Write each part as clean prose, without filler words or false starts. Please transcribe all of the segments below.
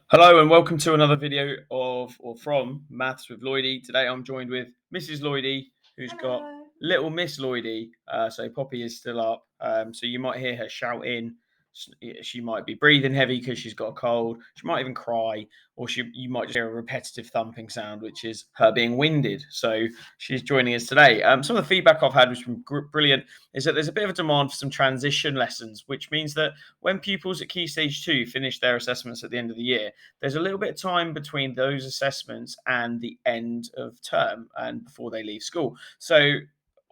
Hello and welcome to another video from Maths with Lloydie. Today I'm joined with Mrs. Lloydie, who's got Hello. little Miss Lloydie. So Poppy is still up. So you might hear her shouting. She might be breathing heavy because she's got a cold. She might even cry, or you might just hear a repetitive thumping sound, which is her being winded. So she's joining us today. Some of the feedback I've had, which has been brilliant, is that there's a bit of a demand for some transition lessons, which means that when pupils at Key Stage 2 finish their assessments at the end of the year, there's a little bit of time between those assessments and the end of term and before they leave school. So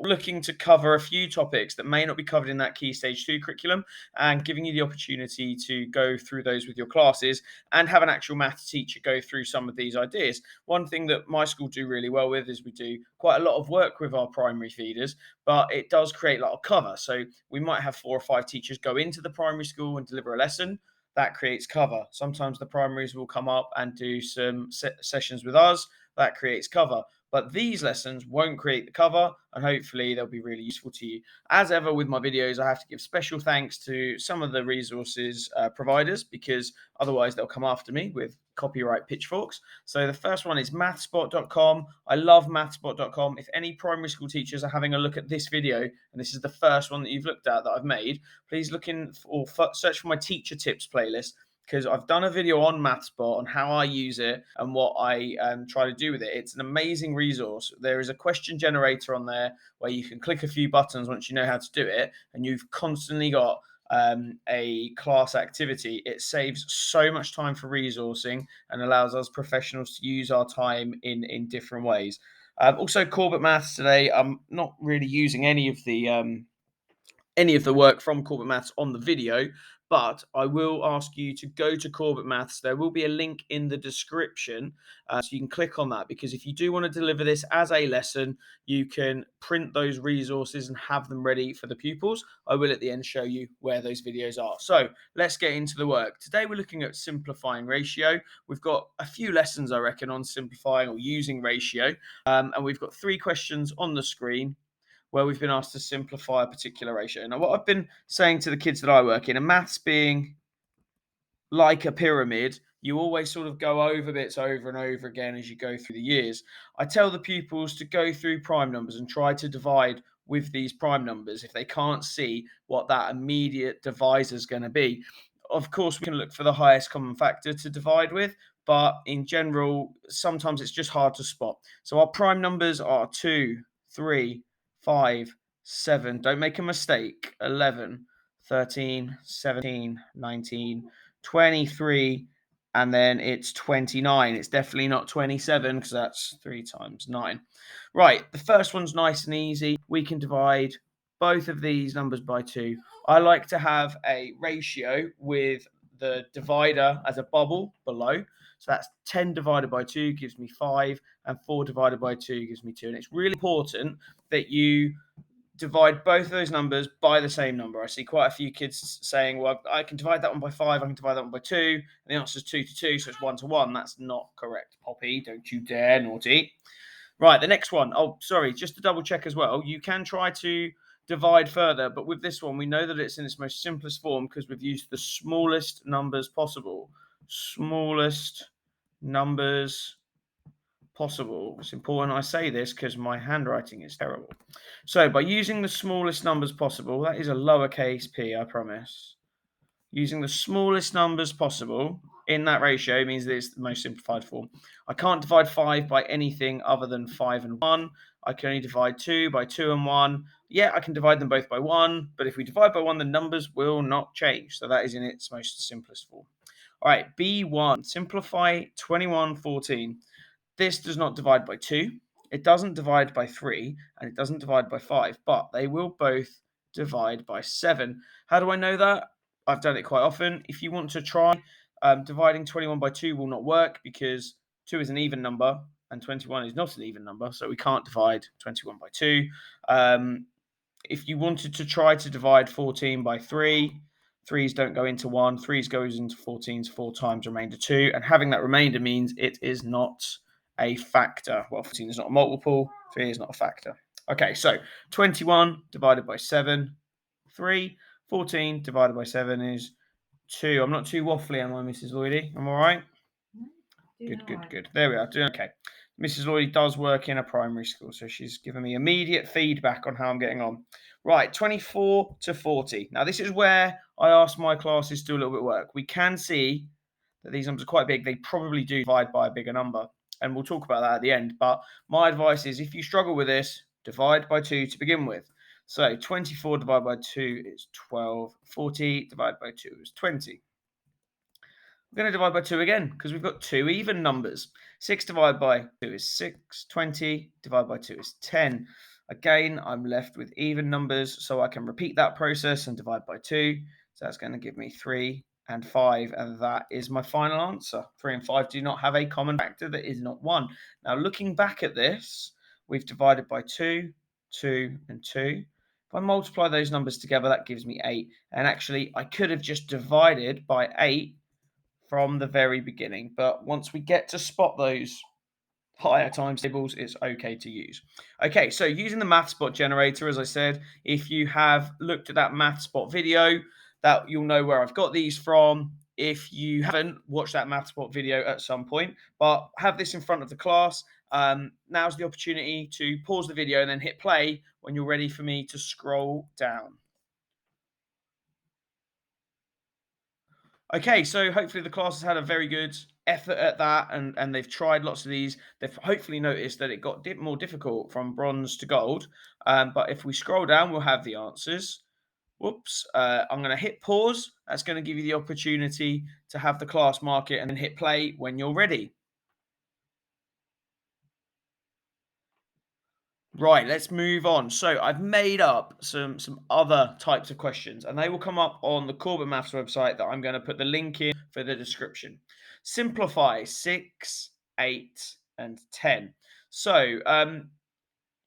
looking to cover a few topics that may not be covered in that Key Stage 2 curriculum and giving you the opportunity to go through those with your classes and have an actual maths teacher go through some of these ideas. One thing that my school do really well with is we do quite a lot of work with our primary feeders, but it does create a lot of cover. So we might have 4 or 5 teachers go into the primary school and deliver a lesson. That creates cover. Sometimes the primaries will come up and do some sessions with us. That creates cover. But these lessons won't create the cover, and hopefully they'll be really useful to you. As ever with my videos, I have to give special thanks to some of the resources providers, because otherwise they'll come after me with copyright pitchforks. So the first one is mathspot.com. I love mathspot.com. If any primary school teachers are having a look at this video, and this is the first one that you've looked at that I've made, please look in or search for my teacher tips playlist, because I've done a video on MathSpot on how I use it and what I try to do with it. It's an amazing resource. There is a question generator on there where you can click a few buttons once you know how to do it, and you've constantly got a class activity. It saves so much time for resourcing and allows us professionals to use our time in different ways. Also, Corbett Maths today. I'm not really using any of the work from Corbett Maths on the video, but I will ask you to go to Corbett Maths. There will be a link in the description, so you can click on that, because if you do want to deliver this as a lesson, you can print those resources and have them ready for the pupils. I will at the end show you where those videos are. So let's get into the work. Today we're looking at simplifying ratio. We've got a few lessons, I reckon, on simplifying or using ratio, and we've got 3 questions on the screen where we've been asked to simplify a particular ratio. Now, what I've been saying to the kids that I work in, and maths being like a pyramid, you always sort of go over bits over and over again as you go through the years. I tell the pupils to go through prime numbers and try to divide with these prime numbers if they can't see what that immediate divisor is going to be. Of course, we can look for the highest common factor to divide with, but in general, sometimes it's just hard to spot. So our prime numbers are 2, 3, 5, 7. Don't make a mistake. 11, 13, 17, 19, 23, and then it's 29. It's definitely not 27 because that's 3 times 9. Right, the first one's nice and easy. We can divide both of these numbers by 2. I like to have a ratio with the divider as a bubble below. So that's 10 divided by 2 gives me 5, and 4 divided by 2 gives me 2. And it's really important that you divide both of those numbers by the same number. I see quite a few kids saying, well, I can divide that one by 5, I can divide that one by 2. And the answer is 2 to 2, so it's 1 to 1. That's not correct, Poppy. Don't you dare, naughty. Right, the next one. Oh, sorry, just to double check as well. You can try to divide further, but with this one, we know that it's in its most simplest form because we've used the smallest numbers possible. Smallest numbers possible. It's important I say this because my handwriting is terrible. So by using the smallest numbers possible, that is a lowercase p, I promise. Using the smallest numbers possible in that ratio means that it's the most simplified form. I can't divide 5 by anything other than 5 and 1. I can only divide 2 by 2 and 1. Yeah, I can divide them both by 1, but if we divide by 1, the numbers will not change. So that is in its most simplest form. All right, B1, simplify 2114. This does not divide by 2, it doesn't divide by 3, and it doesn't divide by 5, but they will both divide by 7. How do I know that? I've done it quite often. If you want to try, dividing 21 by 2 will not work because 2 is an even number and 21 is not an even number, so we can't divide 21 by 2. If you wanted to try to divide 14 by 3, 3's don't go into 1, 3's goes into 14's 4 times remainder 2, and having that remainder means it is not a factor. Well, 14 is not a multiple, 3 is not a factor. Okay, so 21 divided by 7, 3. 14 divided by 7 is 2. I'm not too waffly, am I, Mrs. Lloydie? I'm all right? Good. There we are. Doing okay. Mrs. Lloyd does work in a primary school, so she's given me immediate feedback on how I'm getting on. Right, 24 to 40. Now, this is where I ask my classes to do a little bit of work. We can see that these numbers are quite big. They probably do divide by a bigger number, and we'll talk about that at the end. But my advice is, if you struggle with this, divide by 2 to begin with. So 24 divided by 2 is 12. 40 divided by 2 is 20. We're going to divide by 2 again because we've got two even numbers. 6 divided by 2 is 6. 20 divided by 2 is 10. Again, I'm left with even numbers, so I can repeat that process and divide by 2. So that's going to give me 3 and 5, and that is my final answer. 3 and 5 do not have a common factor that is not 1. Now, looking back at this, we've divided by 2, 2, and 2. If I multiply those numbers together, that gives me 8. And actually, I could have just divided by 8 from the very beginning, but once we get to spot those higher times tables, it's okay to use. Okay, so using the MathSpot generator, as I said, if you have looked at that MathSpot video, that you'll know where I've got these from. If you haven't, watched that MathSpot video at some point, but have this in front of the class. Now's the opportunity to pause the video and then hit play when you're ready for me to scroll down. Okay, so hopefully the class has had a very good effort at that, and they've tried lots of these. They've hopefully noticed that it got more difficult from bronze to gold. But if we scroll down, we'll have the answers. Whoops, I'm going to hit pause. That's going to give you the opportunity to have the class mark it and then hit play when you're ready. Right, let's move on. So I've made up some other types of questions, and they will come up on the Corbett Maths website that I'm going to put the link in for the description. Simplify 6, 8, and 10. So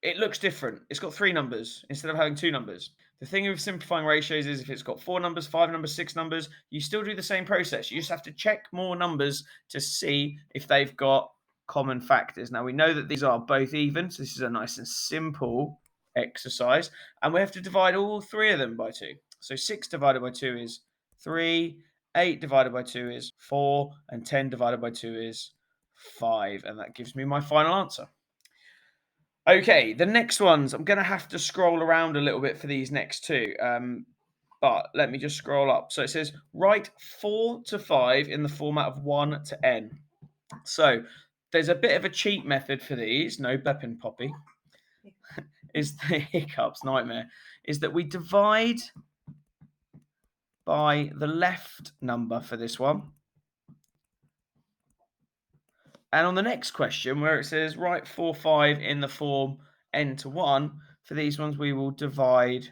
it looks different. It's got 3 numbers instead of having 2 numbers. The thing with simplifying ratios is if it's got 4 numbers, 5 numbers, 6 numbers, you still do the same process. You just have to check more numbers to see if they've got common factors. Now we know that these are both even, so this is a nice and simple exercise. And we have to divide all 3 of them by 2. So 6 divided by 2 is 3, 8 divided by 2 is 4, and 10 divided by 2 is 5. And that gives me my final answer. Okay, the next ones, I'm going to have to scroll around a little bit for these next two. But let me just scroll up. So it says, write 4 to 5 in the format of 1 to n. So there's a bit of a cheat method for these. No burping, Poppy. Is the hiccups nightmare. Is that we divide by the left number for this one. And on the next question, where it says write 4, 5 in the form n to 1, for these ones we will divide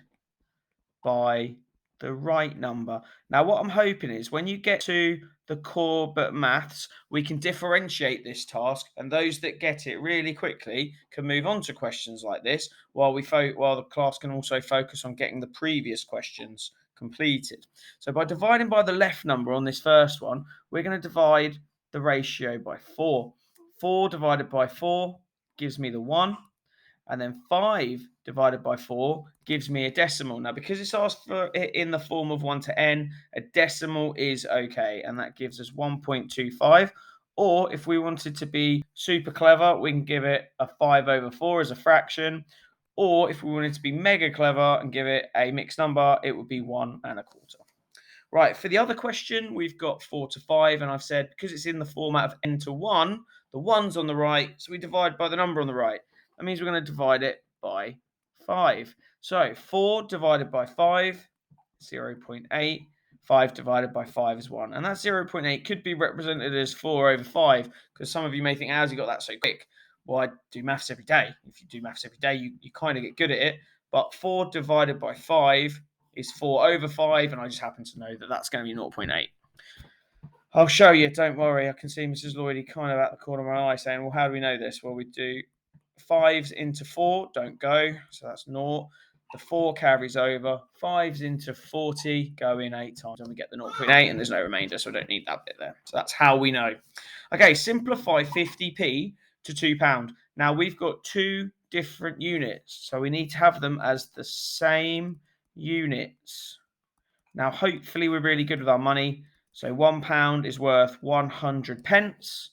by the right number. Now, what I'm hoping is when you get to the Corbett maths, we can differentiate this task, and those that get it really quickly can move on to questions like this, while the class can also focus on getting the previous questions completed. So by dividing by the left number on this first one, we're going to divide the ratio by 4. 4 divided by 4 gives me the 1. And then 5 divided by 4 gives me a decimal. Now, because it's asked for it in the form of 1 to n, a decimal is okay. And that gives us 1.25. Or if we wanted to be super clever, we can give it a 5 over 4 as a fraction. Or if we wanted to be mega clever and give it a mixed number, it would be 1 1/4. Right, for the other question, we've got 4 to 5. And I've said, because it's in the format of n to 1, the 1's on the right. So we divide by the number on the right. That means we're going to divide it by 5. So 4 divided by 5, 0.8. 5 divided by 5 is 1. And that 0.8 could be represented as 4 over 5, because some of you may think, how's he got that so quick? Well, I do maths every day. If you do maths every day, you kind of get good at it. But 4 divided by 5 is 4 over 5, and I just happen to know that that's going to be 0.8. I'll show you, don't worry. I can see Mrs. Lloydie kind of at the corner of my eye saying, well, how do we know this? Well, we do 5s into 4, don't go, so that's 0. The 4 carries over. 5s into 40, go in 8 times, and we get the 0.8, and there's no remainder, so I don't need that bit there. So that's how we know. Okay, simplify 50p to £2. Now, we've got 2 different units, so we need to have them as the same units. Now, hopefully we're really good with our money. So £1 is worth 100 pence.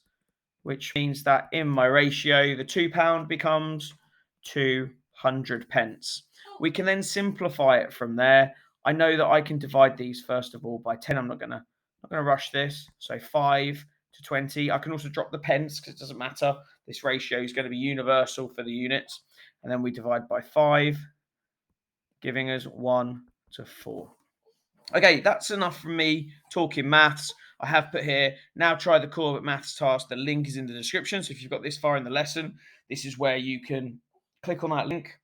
which means that in my ratio, the £2 becomes 200 pence. We can then simplify it from there. I know that I can divide these first of all by 10. I'm not gonna rush this. So 5 to 20. I can also drop the pence because it doesn't matter. This ratio is going to be universal for the units. And then we divide by 5, giving us 1 to 4. Okay, that's enough from me talking maths. I have put here, now try the Corbett maths task. The link is in the description. So if you've got this far in the lesson, this is where you can click on that link.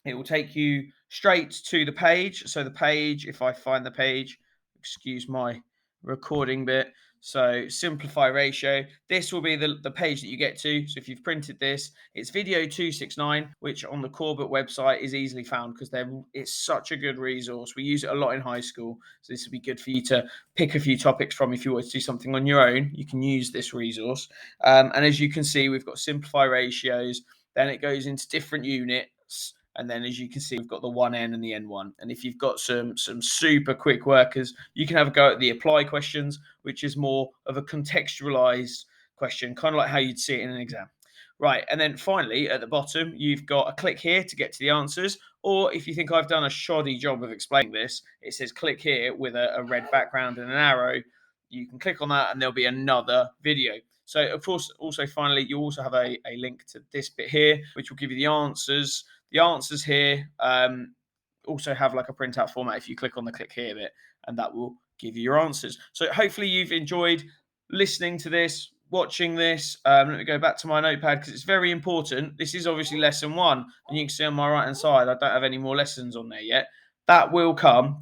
It will take you straight to the page. So the page, if I find the page, excuse my recording bit. So simplify ratio. This will be the page that you get to. So if you've printed this, it's video 269, which on the Corbett website is easily found because it's such a good resource. We use it a lot in high school. So this would be good for you to pick a few topics from. If you want to do something on your own, you can use this resource. And as you can see, we've got simplify ratios. Then it goes into different units. And then, as you can see, we've got the 1N and the N1. And if you've got some super quick workers, you can have a go at the apply questions, which is more of a contextualized question, kind of like how you'd see it in an exam. Right, and then finally, at the bottom, you've got a click here to get to the answers. Or if you think I've done a shoddy job of explaining this, it says click here with a red background and an arrow. You can click on that and there'll be another video. So, of course, also finally, you also have a link to this bit here, which will give you the answers. The answers here also have like a printout format if you click on the click here bit, and that will give you your answers. So hopefully you've enjoyed listening to this, watching this. Let me go back to my notepad because it's very important. This is obviously lesson 1, and you can see on my right hand side, I don't have any more lessons on there yet. That will come.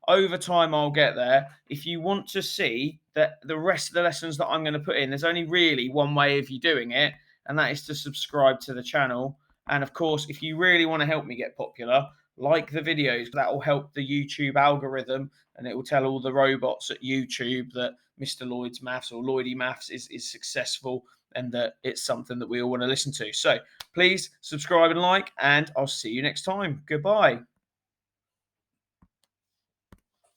Over time, I'll get there. If you want to see that the rest of the lessons that I'm going to put in, there's only really one way of you doing it, and that is to subscribe to the channel. And of course, if you really want to help me get popular, like the videos. That will help the YouTube algorithm, and it will tell all the robots at YouTube that Mr. Lloyd's Maths or Lloydie Maths is successful and that it's something that we all want to listen to. So please subscribe and like, and I'll see you next time. Goodbye.